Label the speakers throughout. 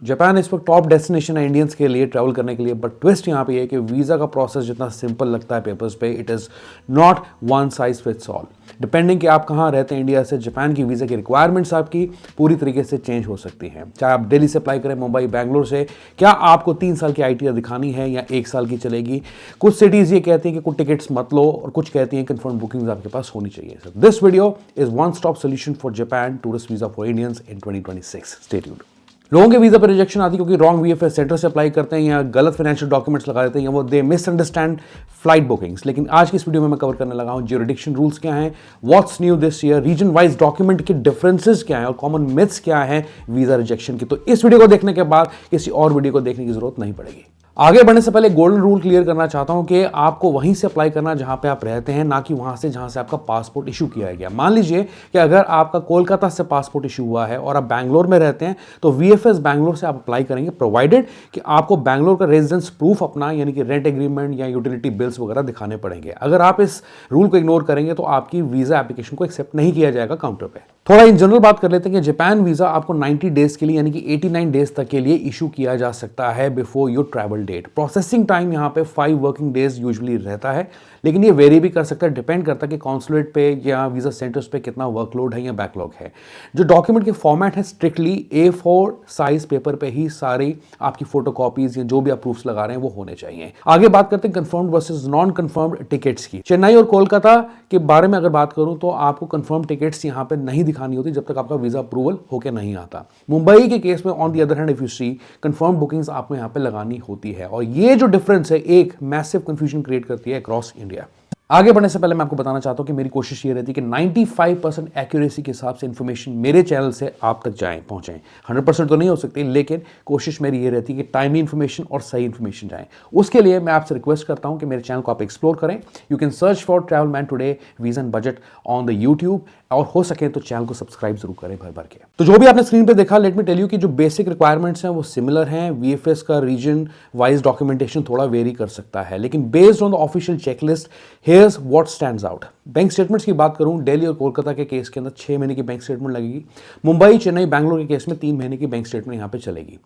Speaker 1: Japan इस वक्त top destination है इंडियंस के लिए ट्रैवल करने के लिए, बट ट्विस्ट यहाँ पे है कि वीज़ा का प्रोसेस जितना सिंपल लगता है पेपर्स पे, it is not one size fits all. Depending कि आप कहाँ रहते हैं इंडिया से, जापान की वीज़ा की रिक्वायरमेंट्स आपकी पूरी तरीके से चेंज हो सकती हैं। चाहे आप दिल्ली से अप्लाई करें, मुंबई, बैंगलोर से, क्या आपको 3 साल की ITR दिखानी है या 1 साल की चलेगी? कुछ सिटीज़ ये कहती हैं कि कुछ टिकट्स मत लो और कुछ कहती हैं कन्फर्म बुकिंग्स आपके पास होनी चाहिए। This video is one stop solution for Japan tourist visa for Indians in 2026। Stay tuned. लोगों के वीज़ा पर रिजेक्शन आती है क्योंकि रॉन्ग VFS सेंटर से अप्लाई करते हैं या गलत फाइनेंशियल डॉक्यूमेंट्स लगा देते हैं या वो दे मिसअंडरस्टैंड फ्लाइट बुकिंग्स। लेकिन आज की इस वीडियो में मैं कवर करने लगा हूं ज्यूरिडिक्शन रूल्स क्या हैं, what's new this year, region wise document के डिफरेंसेस क्या हैं और कॉमन मिथ्स क्या हैं वीज़ा रिजेक्शन की। तो इस वीडियो को देखने के बाद किसी और वीडियो को देखने की जरूरत नहीं पड़ेगी। आगे बढ़ने से पहले गोल्डन रूल क्लियर करना चाहता हूं कि आपको वहीं से अप्लाई करना जहां पे आप रहते हैं, ना कि वहां से जहां से आपका पासपोर्ट इशू किया गया। मान लीजिए कि अगर आपका कोलकाता से पासपोर्ट इशू हुआ है और आप बैंगलोर में रहते हैं तो VFS बैंगलोर से आप अप्लाई करेंगे, प्रोवाइडेड कि आपको बैंगलोर का रेजिडेंस प्रूफ अपना यानी कि रेंट एग्रीमेंट या यूटिलिटी बिल्स वगैरह दिखाने पड़ेंगे। अगर आप इस रूल को इग्नोर करेंगे तो आपकी वीजा एप्लीकेशन को एक्सेप्ट नहीं किया जाएगा काउंटर पे। थोड़ा इन जनरल बात कर लेते हैं कि जापान वीजा आपको 90 डेज के लिए यानी कि 89 डेज तक के लिए इशू किया जा सकता है before your travel date. Processing time यहाँ पे 5 वर्किंग डेज यूजुअली रहता है, लेकिन ये वेरी भी कर सकता है, डिपेंड करता है कि कॉन्सुलेट पे या वीजा सेंटर्स पे कितना वर्कलोड है या बैकलॉग है। जो डॉक्यूमेंट के फॉर्मेट है स्ट्रिक्टली A4 साइज पेपर पे ही सारी आपकी फोटोकॉपीज या जो भी आप प्रूफ्स लगा रहे हैं वो होने चाहिए। आगे बात करते हैं confirmed versus non confirmed tickets की। चेन्नई और कोलकाता के बारे में अगर बात करूं तो आपको कंफर्म टिकट्स यहाँ पे नहीं दिखानी होती जब तक आपका वीजा अप्रूवल होकर नहीं आता। मुंबई के केस में on the other hand if you see confirm bookings आपको यहाँ पे लगानी होती है और ये जो डिफरेंस है एक मैसिव कंफ्यूजन क्रिएट करती है अक्रॉस इंडिया। आगे बढ़ने से पहले मैं आपको बताना चाहता हूं कि मेरी कोशिश ये रहती है कि 95% एक्यूरेसी के हिसाब से इंफॉर्मेशन मेरे चैनल से आप तक पहुंचे। 100% तो नहीं हो सकती, लेकिन कोशिश मेरी ये रहती है कि टाइमली इंफॉर्मेशन और सही इंफॉर्मेशन जाए। उसके लिए मैं आपसे रिक्वेस्ट करता हूं कि मेरे चैनल को आप एक्सप्लोर करें। You can search for travel man today visa and budget on the YouTube, और हो सके तो चैनल को सब्सक्राइब जरूर करें भर भर के। तो जो भी आपने स्क्रीन पे देखा, लेट मी टेल यू कि जो बेसिक रिक्वायरमेंट्स हैं वो सिमिलर हैं। VFS का रीजन वाइज डॉक्यूमेंटेशन थोड़ा वेरी कर सकता है, लेकिन based on the official checklist here's what stands out. Bank statements की बात करूं, दिल्ली और कोलकाता के केस के अंदर 6 महीने की बैंक स्टेटमेंट लगेगी। मुंबई, चेन्नई, बैंगलोर के केस में 3 महीने की बैंक स्टेटमेंट यहां पे चलेगी।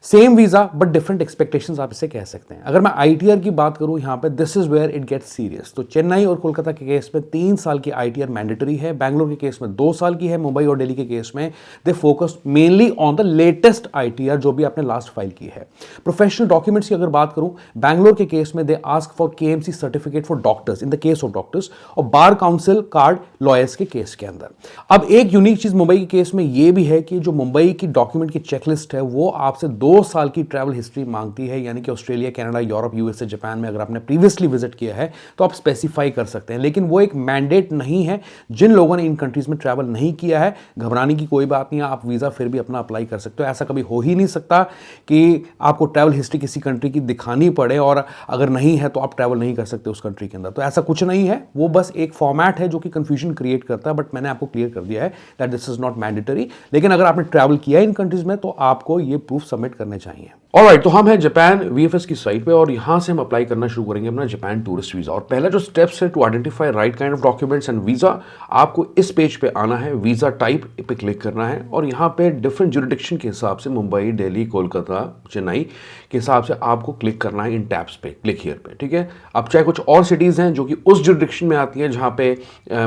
Speaker 1: Same visa but different expectations आप इसे कह सकते हैं। अगर मैं ITR की बात करूं यहां पे, this is where it gets serious. तो चेन्नई और कोलकाता के केस में 3 साल की ITR मैंडेटरी है, बैंगलोर के केस में 2 साल की है, मुंबई और दिल्ली के केस में they focus mainly on the latest ITR जो भी आपने लास्ट फाइल की है। प्रोफेशनल डॉक्यूमेंट्स की अगर बात करूं, बैंगलोर के केस में they ask for KMC certificate for doctors in the case of doctors और बार काउंसिल कार्ड लॉयर्स के केस के अंदर। अब एक यूनिक चीज मुंबई के केस में यह भी है कि जो मुंबई की डॉक्यूमेंट की चेकलिस्ट है वो आपसे 2 साल की ट्रैवल हिस्ट्री मांगती है, यानी कि Australia, Canada, Europe, USA, Japan में अगर आपने प्रीवियसली विजिट किया है तो आप स्पेसिफाई कर सकते हैं, लेकिन वो एक मैंडेट नहीं है। जिन लोगों ने इन कंट्रीज में ट्रैवल नहीं किया है, घबराने की कोई बात नहीं है, आप वीजा फिर भी अपना अप्लाई कर सकते हो। ऐसा कभी हो ही नहीं सकता कि आपको ट्रैवल हिस्ट्री किसी कंट्री की दिखानी पड़े और अगर नहीं है तो आप ट्रैवल नहीं कर सकते उस कंट्री के अंदर। तो ऐसा कुछ नहीं है, वो बस एक फॉर्मेट है जो कि कंफ्यूजन क्रिएट करता है, बट मैंने आपको क्लियर कर दिया है that this is not mandatory. लेकिन अगर आपने ट्रैवल किया इन कंट्रीज में तो आपको ये प्रूफ सबमिट करने चाहिए। ऑलराइट, तो हम हैं जापान VFS की साइट पे और यहां से हम अप्लाई करना शुरू करेंगे अपना जापान टूरिस्ट वीजा। और पहला जो स्टेप्स है to identify right kind of documents and visa, आपको इस पेज पे आना है, वीजा टाइप पे क्लिक करना है और यहाँ पे डिफरेंट ज्यूरिडिक्शन के हिसाब से मुंबई, दिल्ली, कोलकाता, चेन्नई के हिसाब से आपको क्लिक करना है इन टैब्स पे, क्लिक हियर पे, ठीक है। अब चाहे कुछ और सिटीज हैं जो कि उस ज्यूरिडिक्शन में आती है जहाँ पे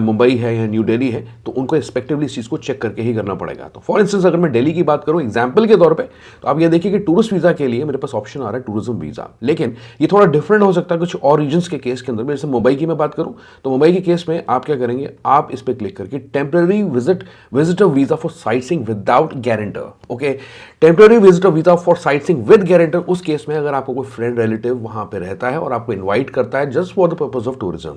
Speaker 1: मुंबई है या न्यू दिल्ली है, तो उनको रिस्पेक्टिवली इस चीज को चेक करके ही करना पड़ेगा। तो फॉर इंस्टेंस अगर मैं दिल्ली की बात करूं एग्जाम्पल के तौर पे, तो आप ये देखिए कि टूरिस्ट वीजा के लिए मेरे पास ऑप्शन आ रहा है टूरिज्म वीजा, लेकिन ये थोड़ा डिफरेंट हो सकता है कुछ और रीजन्स के केस के अंदर। जैसे मुंबई की मैं बात करूं तो मुंबई के केस में आप क्या करेंगे, आप इस पे क्लिक करके temporary visitor visa for sightseeing without guarantor. Okay, temporary visitor visa for sightseeing with guarantor उस केस में अगर आपको कोई फ्रेंड रिलेटिव वहां पे रहता है और आपको इन्वाइट करता है just for the purpose of tourism,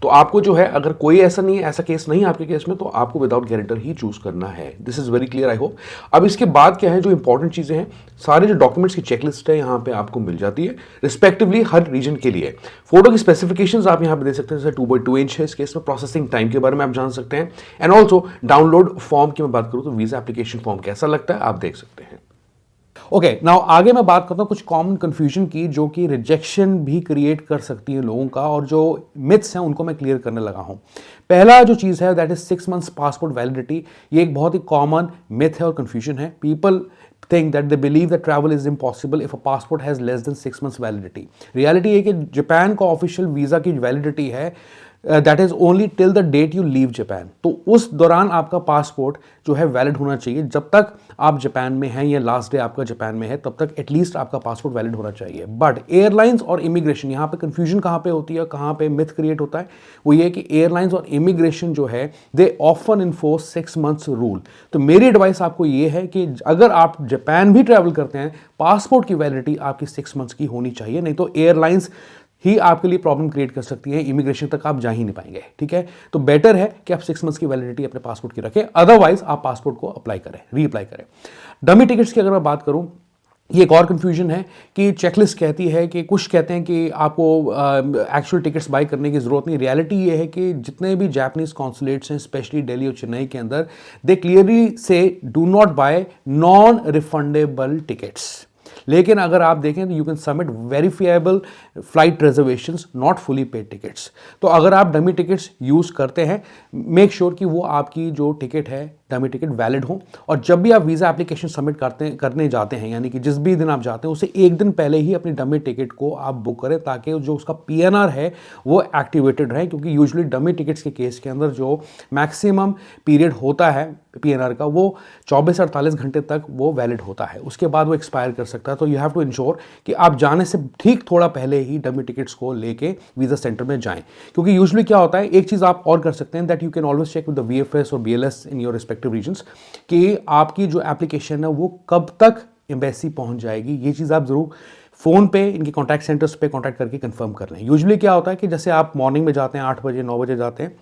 Speaker 1: तो आपको जो है, अगर कोई ऐसा नहीं है, ऐसा केस नहीं है आपके केस में, तो आपको विदाउट गारंटर ही चूज करना है। This is very clear, I hope. अब इसके बाद क्या है, जो इंपॉर्टेंट चीजें हैं, सारे जो डॉक्यूमेंट्स की चेकलिस्ट है यहाँ पे आपको मिल जाती है रिस्पेक्टिवली हर रीजन के लिए। फोटो की स्पेसिफिकेशंस आप यहाँ पे दे सकते हैं, जैसे 2x2 इंच है इस केस में। प्रोसेसिंग टाइम के बारे में आप जान सकते हैं एंड ऑल्सो डाउनलोड फॉर्म की मैं बात करूँ तो वीजा एप्लीकेशन फॉर्म कैसा लगता है आप देख सकते हैं। ओके, नाउ आगे मैं बात करता हूं कुछ कॉमन कंफ्यूजन की जो कि रिजेक्शन भी क्रिएट कर सकती है लोगों का, और जो मिथ्स हैं उनको मैं क्लियर करने लगा हूं। पहला जो चीज़ है that is 6 months passport validity. ये एक बहुत ही कॉमन मिथ है और कंफ्यूजन है। People think that they believe that travel is impossible if a passport has less than 6 months validity. Reality है कि जापान का ऑफिशियल वीज़ा की वैलिडिटी है that is only till the date you leave Japan. तो उस दौरान आपका passport जो है वैलिड होना चाहिए। जब तक आप जापान में हैं या लास्ट डे आपका जापान में है तब तक एटलीस्ट आपका पासपोर्ट वैलिड होना चाहिए। बट एयरलाइंस और इमिग्रेशन, यहाँ पे कंफ्यूजन कहाँ पे होती है, कहाँ पे मिथ क्रिएट होता है, वो ये कि एयरलाइंस और इमिग्रेशन जो है they often enforce 6 months rule. तो मेरी एडवाइस आपको ये है कि अगर आप जापान भी ट्रैवल करते हैं, पासपोर्ट की वैलिडिटी आपकी 6 months की होनी चाहिए, नहीं तो एयरलाइंस ही आपके लिए प्रॉब्लम क्रिएट कर सकती है, इमिग्रेशन तक आप जा ही नहीं पाएंगे। ठीक है, तो बेटर है कि आप 6 months की वैलिडिटी अपने पासपोर्ट की रखें, अदरवाइज आप पासपोर्ट को अप्लाई करें, रीअप्लाई करें। डमी टिकट्स की अगर मैं बात करूं, ये एक और कंफ्यूजन है कि चेकलिस्ट कहती है कि कुछ कहते हैं कि आपको एक्चुअल टिकट्स बाय करने की ज़रूरत नहीं। रियलिटी ये है कि जितने भी जापानीज कॉन्सुलेट्स हैं स्पेशली दिल्ली और चेन्नई के अंदर, दे क्लियरली से do not bye non refundable tickets. लेकिन अगर आप देखें तो you can submit verifiable flight reservations, not fully paid tickets. तो अगर आप डमी टिकट्स यूज़ करते हैं, मेक श्योर कि वो आपकी जो टिकट है डमी टिकट वैलिड हो। और जब भी आप वीज़ा एप्लीकेशन सबमिट करने जाते हैं, यानी कि जिस भी दिन आप जाते हैं उससे एक दिन पहले ही अपनी डमी टिकट को आप बुक करें, ताकि जो उसका पीएनआर है वो एक्टिवेटेड रहे। क्योंकि यूजुअली डमी टिकट्स के केस के अंदर जो मैक्सिमम पीरियड होता है पीएनआर का, वो 24 से 48 घंटे तक वो वैलिड होता है, उसके बाद वो एक्सपायर कर सकता है। तो यू हैव टू इंश्योर कि आप जाने से ठीक थोड़ा पहले ही डमी टिकट्स को लेके वीज़ा सेंटर में जाएं। क्योंकि यूजुअली क्या होता है, एक चीज़ आप और कर सकते हैं, that you can always check with the VFS or BLS in your respective regions कि आपकी जो एप्लीकेशन है वो कब तक एम्बेसी पहुंच जाएगी। ये चीज़ आप ज़रूर फ़ोन पे इनके कॉन्टैक्ट सेंटर्स पे कॉन्टैक्ट करके कंफर्म कर लें। यूजुअली क्या होता है कि जैसे आप मॉर्निंग में जाते हैं 8 बजे 9 बजे जाते हैं,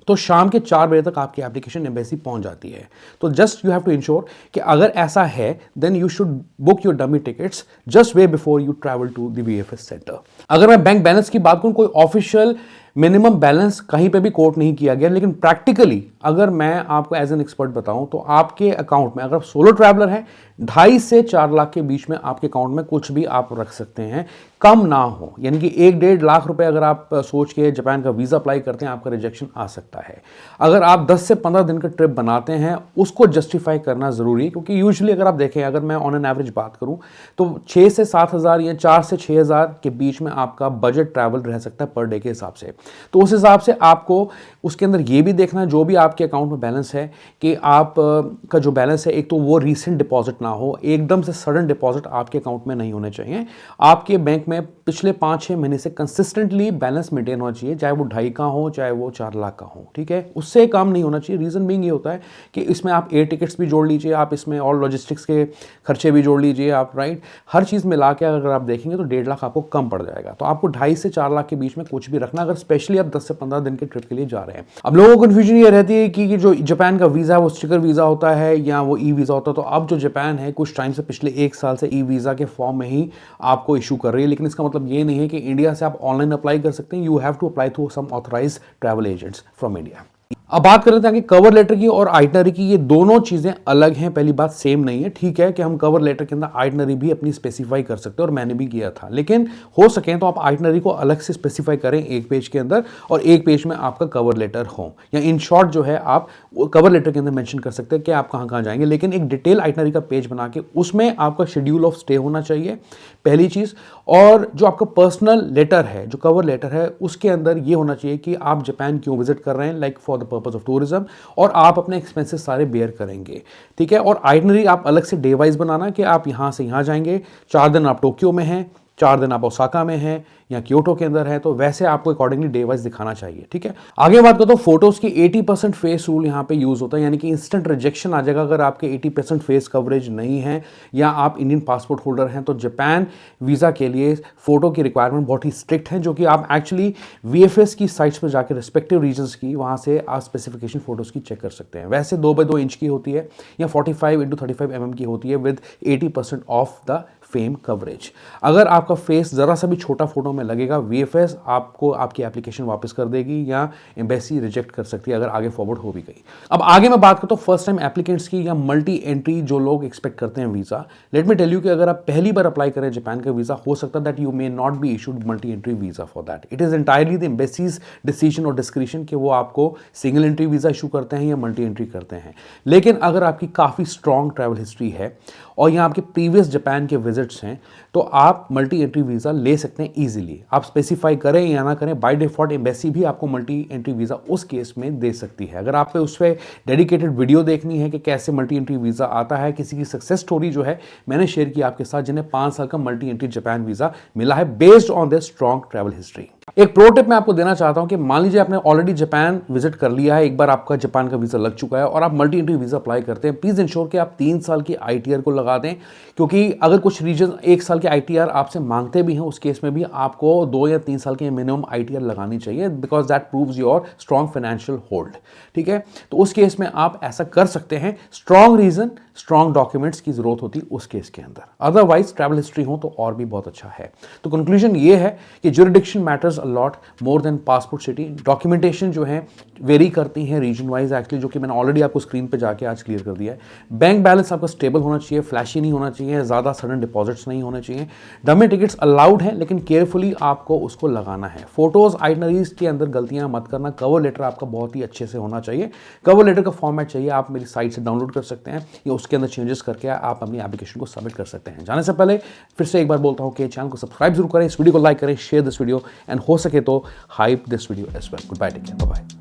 Speaker 1: तो शाम के 4 बजे तक आपकी एप्लीकेशन एम्बेसी पहुंच जाती है। तो just you have to ensure कि अगर ऐसा है then you should book your dummy tickets just way before you travel to the VFS centre. अगर मैं बैंक बैलेंस की बात करूं, कोई ऑफिशियल मिनिमम बैलेंस कहीं पे भी कोट नहीं किया गया, लेकिन प्रैक्टिकली अगर मैं आपको एज एन एक्सपर्ट बताऊं तो आपके अकाउंट में, अगर आप सोलो ट्रैवलर हैं, 2.5 से 4 लाख के बीच में आपके अकाउंट में कुछ भी आप रख सकते हैं, कम ना हो। यानी कि 1-1.5 लाख रुपए अगर आप सोच के जापान का वीज़ा अप्लाई करते हैं, आपका रिजेक्शन आ सकता है। अगर आप 10 से 15 दिन का ट्रिप बनाते हैं, उसको जस्टिफाई करना ज़रूरी है। क्योंकि यूजुअली अगर आप देखें, अगर मैं ऑन एन एवरेज बात करूं तो 6 से 7 हज़ार या 4 से 6 हज़ार के बीच में आपका बजट ट्रैवल रह सकता है पर डे के हिसाब से। तो उस हिसाब से आपको उसके अंदर ये भी देखना है, जो भी आपके अकाउंट में बैलेंस है, कि आप का जो बैलेंस है, एक तो वो रीसेंट डिपॉजिट ना हो, एकदम से सडन डिपॉजिट आपके अकाउंट में नहीं होने चाहिए। आपके बैंक में पिछले 5-6 महीने से कंसिस्टेंटली बैलेंस मेंटेन होना चाहिए, चाहे वो 2.5 का हो, चाहे वो 4 लाख का हो। ठीक है, उससे कम नहीं होना चाहिए। रीज़न बीइंग ये होता है कि इसमें आप एयर टिकट्स भी जोड़ लीजिए, आप इसमें और लॉजिस्टिक्स के खर्चे भी जोड़ लीजिए, आप राइट, हर चीज़ मिला के अगर आप देखेंगे तो 1.5 लाख आपको कम पड़ जाएगा। तो आपको 2.5 से 4 लाख के बीच में कुछ भी रखना, अगर स्पेशली आप 10 से 15 दिन के ट्रिप के लिए जा रहे हैं। अब लोगों को कन्फ्यूजन ये रहती है कि जो जापान का वीज़ा है वो स्टिकर वीज़ा होता है या वो ई वीज़ा होता है। तो अब जो जापान है कुछ टाइम से, पिछले 1 साल से ई वीज़ा के फॉर्म में ही आपको इशू कर रही है। लेकिन इसका मतलब ये नहीं है कि इंडिया से आप ऑनलाइन अप्लाई कर सकते हैं। You have to apply through some authorised travel agents from India. अब बात कर लेते हैं कि कवर लेटर की और आइटनरी की। ये दोनों चीज़ें अलग हैं, पहली बात सेम नहीं है। ठीक है कि हम कवर लेटर के अंदर आइटनरी भी अपनी स्पेसिफाई कर सकते हैं, और मैंने भी किया था, लेकिन हो सके तो आप आइटनरी को अलग से स्पेसिफाई करें एक पेज के अंदर, और एक पेज में आपका कवर लेटर हो, या इन शॉर्ट जो है आप कवर लेटर के अंदर मेंशन कर सकते हैं कि आप कहाँ जाएंगे, लेकिन एक डिटेल आइटनरी का पेज बना के उसमें आपका शेड्यूल ऑफ स्टे होना चाहिए, पहली चीज़। और जो आपका पर्सनल लेटर है, जो कवर लेटर है, उसके अंदर ये होना चाहिए कि आप जापान क्यों विजिट कर रहे हैं, like for the purpose of tourism, और आप अपने एक्सपेंसेस सारे बेयर करेंगे। ठीक है, और आइटनरी आप अलग से डे वाइज बनाना कि आप यहाँ से यहाँ जाएंगे, 4 दिन आप टोक्यो में हैं, 4 दिन आप ओसाका में हैं या क्योटो के अंदर है, तो वैसे आपको अकॉर्डिंगली डे वाइज दिखाना चाहिए। ठीक है, आगे बात करते हो फोटोज की। 80% फेस रूल यहाँ पे यूज होता है, यानी कि इंस्टेंट रिजेक्शन आ जाएगा अगर आपके 80% फेस कवरेज नहीं है या आप इंडियन पासपोर्ट होल्डर हैं। तो जापान वीज़ा के लिए फोटो की रिक्वायरमेंट बहुत ही स्ट्रिक्ट है, जो कि आप एक्चुअली वीएफएस की साइट्स पर जाकर रिस्पेक्टिव रीजन्स की वहाँ से आप स्पेसिफिकेशन फोटोज की चेक कर सकते हैं। वैसे 2x2 इंच की होती है या 45x35 mm की होती है with 80% of the fame coverage. अगर आपका फेस ज़रा सा भी छोटा फोटो में लगेगा, वीएफएस आपको आपकी एप्लीकेशन वापस कर देगी या एम्बेसी रिजेक्ट कर सकती है अगर आगे फॉरवर्ड हो भी गई। अब आगे मैं बात करता हूँ फर्स्ट टाइम एप्लीकेंट्स की या मल्टी एंट्री जो लोग एक्सपेक्ट करते हैं visa. Let me tell you कि अगर आप पहली बार अप्लाई करें जापान का वीज़ा, हो सकता है that you may not be issued multi entry visa for that. It is entirely the embassy's decision और डिस्क्रिशन कि वो आपको सिंगल एंट्री वीज़ा इशू करते हैं या मल्टी एंट्री करते हैं। लेकिन अगर आपकी काफ़ी स्ट्रॉन्ग ट्रैवल हिस्ट्री है और यहाँ आपके प्रीवियस जापान के विजिट्स हैं, तो आप मल्टी एंट्री वीज़ा ले सकते हैं ईजिली। आप स्पेसिफाई करें या ना करें, बाय डिफॉल्ट एम्बेसी भी आपको मल्टी एंट्री वीज़ा उस केस में दे सकती है। अगर आप पे उस पर डेडिकेटेड वीडियो देखनी है कि कैसे मल्टी एंट्री वीज़ा आता है, किसी की सक्सेस स्टोरी जो है मैंने शेयर की आपके साथ, जिन्हें 5 साल का मल्टी एंट्री जापान वीज़ा मिला है based on their strong travel history. एक प्रो टिप मैं आपको देना चाहता हूं कि मान लीजिए आपने ऑलरेडी जापान विजिट कर लिया है, एक बार आपका जापान का वीज़ा लग चुका है और आप मल्टी एंट्री वीज़ा अप्लाई करते हैं, प्लीज़ इंश्योर कि आप 3 साल की ITR को लगा दें, क्योंकि अगर कुछ रीजन 1 साल की ITR आपसे मांगते भी हैं, उस केस में भी आपको 2 या 3 साल की मिनिमम ITR लगानी चाहिए, because that proves your strong financial hold. ठीक है, तो उस केस में आप ऐसा कर सकते हैं। स्ट्रॉन्ग रीजन, स्ट्रॉन्ग डॉक्यूमेंट्स की जरूरत होती है उस केस के अंदर, अदरवाइज ट्रैवल हिस्ट्री हो तो और भी बहुत अच्छा है। तो कंक्लूजन ये है कि jurisdiction matters a lot more than passport city. Documentation जो है वेरी करती हैं रीजन वाइज एक्चुअली, जो कि मैंने ऑलरेडी आपको स्क्रीन पे जाके आज क्लियर कर दिया है। बैंक बैलेंस आपका स्टेबल होना चाहिए, फ्लैशी नहीं होना चाहिए, ज़्यादा सडन डिपॉजिट्स नहीं होने चाहिए। डमी टिकट्स अलाउड हैं, लेकिन केयरफुली आपको उसको लगाना है। फोटोज आइटनरीज के अंदर गलतियां मत करना। कवर लेटर आपका बहुत ही अच्छे से होना चाहिए। कवर लेटर का फॉर्मेट चाहिए, आप मेरी साइट से डाउनलोड कर सकते हैं या उसके अंदर चेंजेस करके आप अपनी एप्लीकेशन को सबमिट कर सकते हैं। जाने से पहले फिर से एक बार बोलता हूं कि चैनल को सब्सक्राइब जरूर करें, इस वीडियो को लाइक करें, शेयर दिस वीडियो, एंड हो सके तो hype this video as well. Goodbye, take care, bye bye.